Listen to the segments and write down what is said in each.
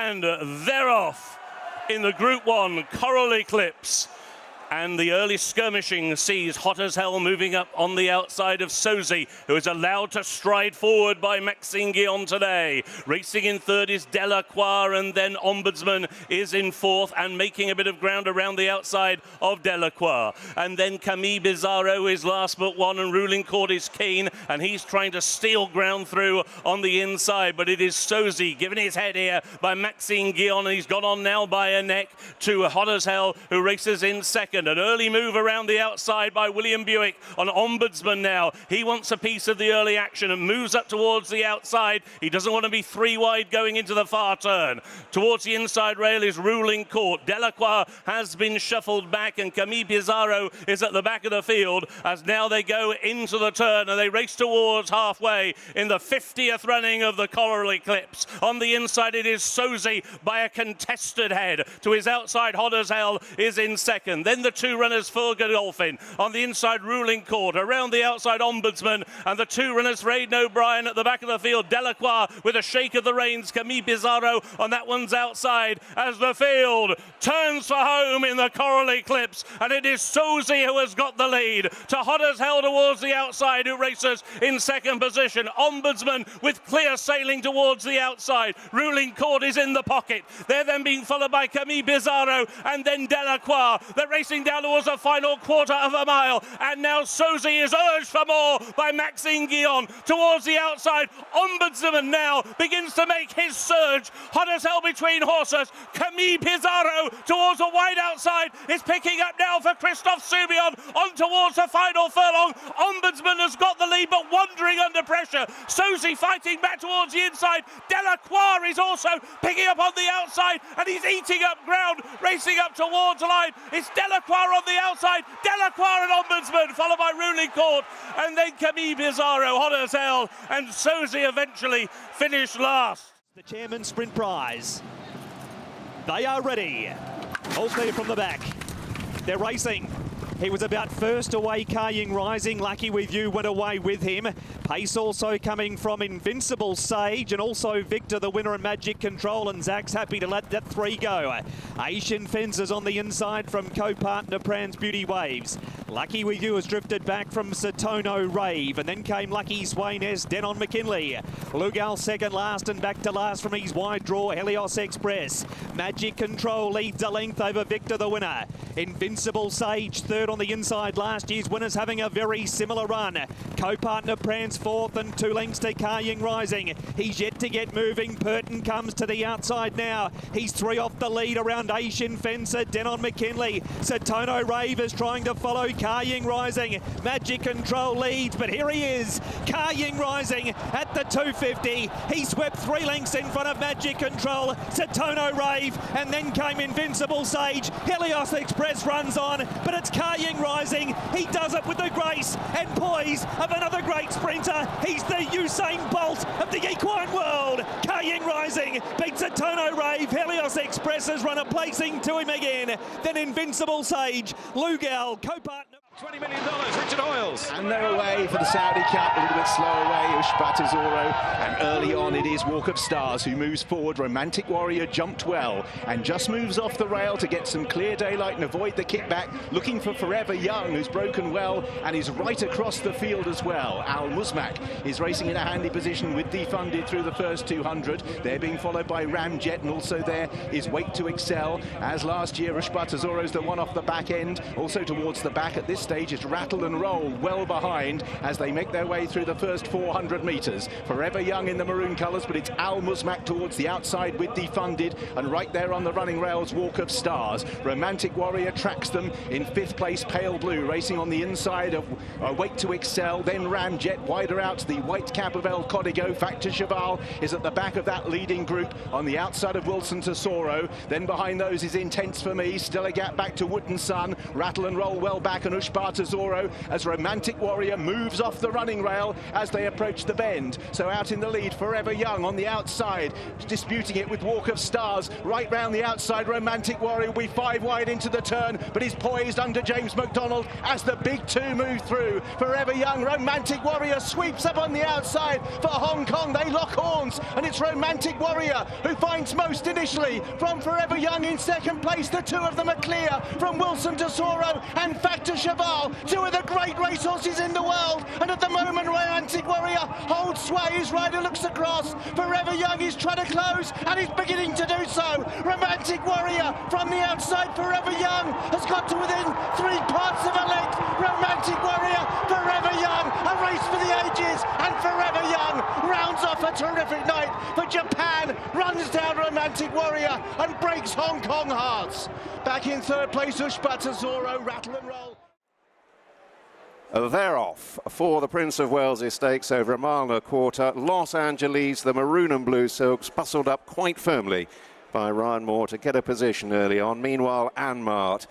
And they're off in the Group 1 Coral-Eclipse. And the early skirmishing sees Hot as Hell moving up on the outside of Sozy, who is allowed to stride forward by Maxime Guyon today. Racing in third is Delacroix, and then Ombudsman is in fourth and making a bit of ground around the outside of Delacroix. And then Camille Bizarro is last but one, and Ruling Court is keen, and he's trying to steal ground through on the inside. But it is Sozy giving his head here by Maxime Guyon, and he's gone on now by a neck to Hot as Hell, who races in second. An early move around the outside by William Buick on Ombudsman now. He wants a piece of the early action and moves up towards the outside. He doesn't want to be three wide going into the far turn. Towards the inside rail is Ruling Court. Delacroix has been shuffled back, and Camille Pizarro is at the back of the field as now they go into the turn and they race towards halfway in the 50th running of the Coral-Eclipse. On the inside it is Sozy by a contested head. To his outside, Hot as Hell is in second. Then the two runners for Godolphin. On the inside, Ruling Court. Around the outside, Ombudsman. And the two runners, Raiden O'Brien at the back of the field. Delacroix with a shake of the reins. Camille Pizarro on that one's outside as the field turns for home in the Coral-Eclipse. And it is Sozy who has got the lead. To Hot as Hell towards the outside, who races in second position. Ombudsman with clear sailing towards the outside. Ruling Court is in the pocket. They're then being followed by Camille Pizarro and then Delacroix. They're racing down towards the final quarter of a mile, and now Sozy is urged for more by Maxime Guyon towards the outside. Ombudsman now begins to make his surge. Hot as Hell between horses. Camille Pizarro towards the wide outside is picking up now for Christophe Soubion on towards the final furlong. Ombudsman has got the lead but wandering under pressure. Sozy fighting back towards the inside. Delacroix is also picking up on the outside and he's eating up ground, racing up towards the line. It's Delacroix on the outside, Delacroix and Ombudsman, followed by Ruling Court, and then Camille Pizarro, Hot as Hell, and Sozy eventually finished last. The Chairman's Sprint Prize. They are ready. All clear from the back. They're racing. He was about first away, Kaying Rising. Lucky With You went away with him. Pace also coming from Invincible Sage, and also Victor, the winner, and Magic Control, and Zach's happy to let that three go. Asian Fences on the inside from co-partner Pran's Beauty Waves. Lucky With You has drifted back from Satono Rave, and then came Lucky Swainess, Denon McKinley. Lugal second last, and back to last from his wide draw, Helios Express. Magic Control leads a length over Victor, the winner. Invincible Sage third on the inside. Last year's winners having a very similar run. Co-partner Pran's fourth, and 2 lengths to Kaying Rising. He's yet to get moving. Purton comes to the outside now. He's 3 off the lead around Asian Fencer, Denon McKinley. Satono Rave is trying to follow Kaying Rising. Magic Control leads, but here he is. Kaying Rising at the 250. He swept 3 lengths in front of Magic Control, Satono Rave, and then came Invincible Sage. Helios Express runs on, but it's Kaying Rising. He does it with the grace and poise of another great sprinter. He's the Usain Bolt of the equine world. Kaying Rising beats Satono Rave. Helios Express has run a placing to him again. Then Invincible Sage, Lugal, co-partner. $20 million, Richard Hoyles. And they're away for the Saudi Cup, a little bit slow away, Ushbatazoro. And early on it is Walk of Stars who moves forward. Romantic Warrior jumped well and just moves off the rail to get some clear daylight and avoid the kickback. Looking for Forever Young, who's broken well and is right across the field as well. Al Musmak is racing in a handy position with Defunded through the first 200. They're being followed by Ramjet, and also there is Wait to Excel. As last year, Ushbatazoro's the one off the back end. Also towards the back at this stage is Rattle and Roll well behind as they make their way through the first 400 metres. Forever Young in the maroon colours, but it's Al Musmak towards the outside with Defunded, and right there on the running rails, Walk of Stars. Romantic Warrior tracks them in 5th place, Pale Blue racing on the inside of Wait to Excel, then Ramjet wider out to the white cap of El Código. Factor Cheval is at the back of that leading group on the outside of Wilson Tesoro. Then behind those is Intense For Me, still a gap back to Wood and Sun. Rattle and Roll well back, and Spartazoro as Romantic Warrior moves off the running rail as they approach the bend. So out in the lead, Forever Young on the outside, disputing it with Walk of Stars. Right round the outside, Romantic Warrior will be 5 wide into the turn, but he's poised under James McDonald as the big two move through. Forever Young, Romantic Warrior sweeps up on the outside for Hong Kong. They lock horns, and it's Romantic Warrior who finds most initially from Forever Young in second place. The two of them are clear from Wilson Tesoro and Factor Cheval, two of the great racehorses in the world. And at the moment, Romantic Warrior holds sway. His rider looks across. Forever Young is trying to close, and he's beginning to do so. Romantic Warrior from the outside. Forever Young has got to within 3 parts of a length. Romantic Warrior, Forever Young, a race for the ages, and Forever Young rounds off a terrific night for Japan, runs down Romantic Warrior and breaks Hong Kong hearts. Back in third place, Spartazoro, rattle and roll. They're off for the Prince of Wales Stakes over a mile and a quarter. Los Angeles, the maroon and blue silks, bustled up quite firmly by Ryan Moore to get a position early on. Meanwhile, Anmart,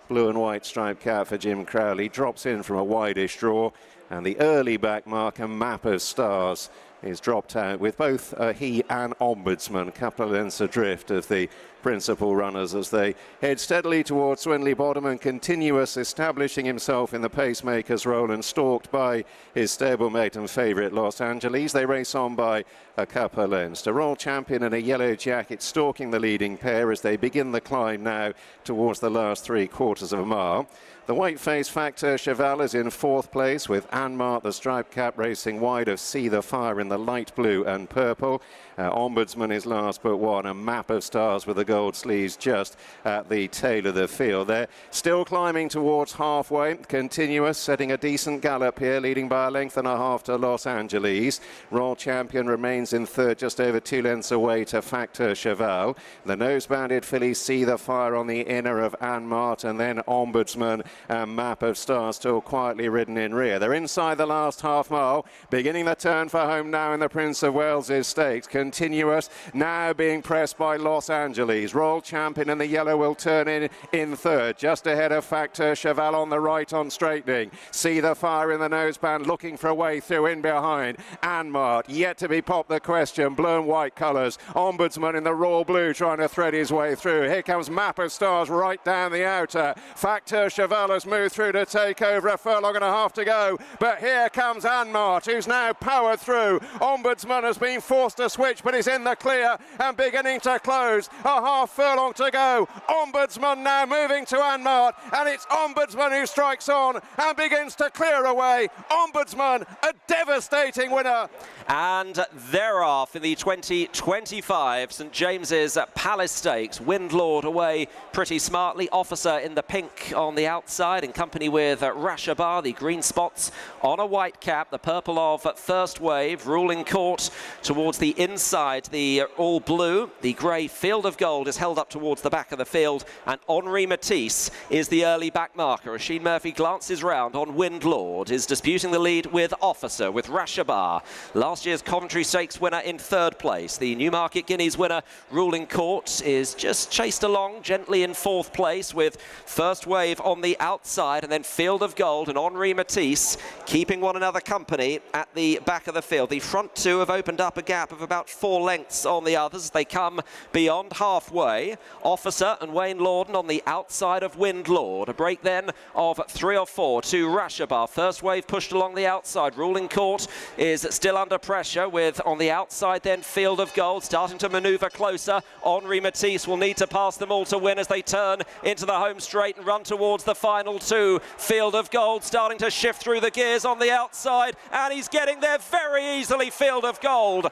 blue and white striped cap for Jim Crowley, drops in from a wideish draw, and the early back marker, Map of Stars, is dropped out with both he and Ombudsman, a couple of lengths adrift of the principal runners as they head steadily towards Swinley Bottom, and Continuous establishing himself in the pacemaker's role and stalked by his stablemate and favourite Los Angeles. They race on by a couple of lengths. The Royal Champion in a yellow jacket stalking the leading pair as they begin the climb now towards the last 3/4 of a mile. The white-faced Factor Cheval is in fourth place with Anmart, the striped cap, racing wide of See the Fire in the light blue and purple. Ombudsman is last but one, a Map of Stars with the gold sleeves just at the tail of the field. They're still climbing towards halfway. Continuous setting a decent gallop here, leading by a length and a half to Los Angeles. Royal Champion remains in third, just over 2 lengths away to Factor Cheval. The nose-banded fillies See the Fire on the inner of Anmart, and then Ombudsman and Map of Stars still quietly ridden in rear. They're inside the last half mile, beginning the turn for home now in the Prince of Wales' Stakes. Continuous now being pressed by Los Angeles. Royal Champion in the yellow will turn in third, just ahead of Factor Cheval on the right on straightening. See the Fire in the noseband looking for a way through in behind. Anmart yet to be popped the question, blue and white colours. Ombudsman in the royal blue trying to thread his way through. Here comes Map of Stars right down the outer. Factor Cheval has moved through to take over, a furlong and a half to go, but here comes Anmart, who's now powered through. Ombudsman has been forced to switch, but is in the clear and beginning to close. A half furlong to go. Ombudsman now moving to Anmart, and it's Ombudsman who strikes on and begins to clear away. Ombudsman, a devastating winner. And thereof in the 2025 St James's Palace Stakes, Windlord away pretty smartly. Officer in the pink on the outside in company with Rashabar, the green spots on a white cap, the purple of First Wave, Ruling Court towards the inside, the all blue, the grey Field of Gold is held up towards the back of the field, and Henri Matisse is the early back marker. Rasheen Murphy glances round on Windlord, is disputing the lead with Officer, with Rashabar. Last year's Coventry Stakes winner in third place. The Newmarket Guineas winner, Ruling Court, is just chased along gently in fourth place with First Wave on the outside, and then Field of Gold and Henri Matisse keeping one another company at the back of the field. The front two have opened up a gap of about 4 lengths on the others. They come beyond halfway. Officer and Wayne Lorden on the outside of Windlord. A break then of 3 or 4 to Rashabar. First Wave pushed along the outside. Ruling Court is still under pressure with on the outside then Field of Gold starting to manoeuvre closer. Henri Matisse will need to pass them all to win as they turn into the home straight and run towards the final two. Field of Gold starting to shift through the gears on the outside, and he's getting there very easily. Field of Gold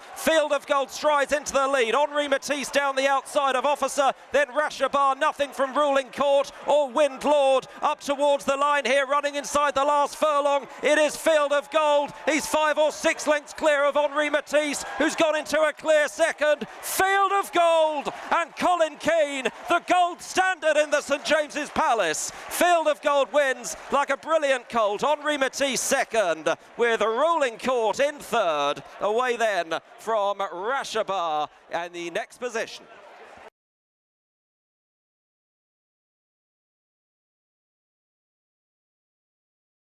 strides into the lead. Henri Matisse down the outside of Officer, then Rashabar. Nothing from Ruling Court or Windlord up towards the line here, running inside the last furlong. It is Field of Gold. He's 5 or 6 lengths clear of Henri Matisse, who's gone into a clear second. Field of Gold and Colin Keane, the gold standard in the St James's Palace. Field of Gold wins like a brilliant colt. Henri Matisse second, with Ruling Court in third. Away then from Rashabar and the next position.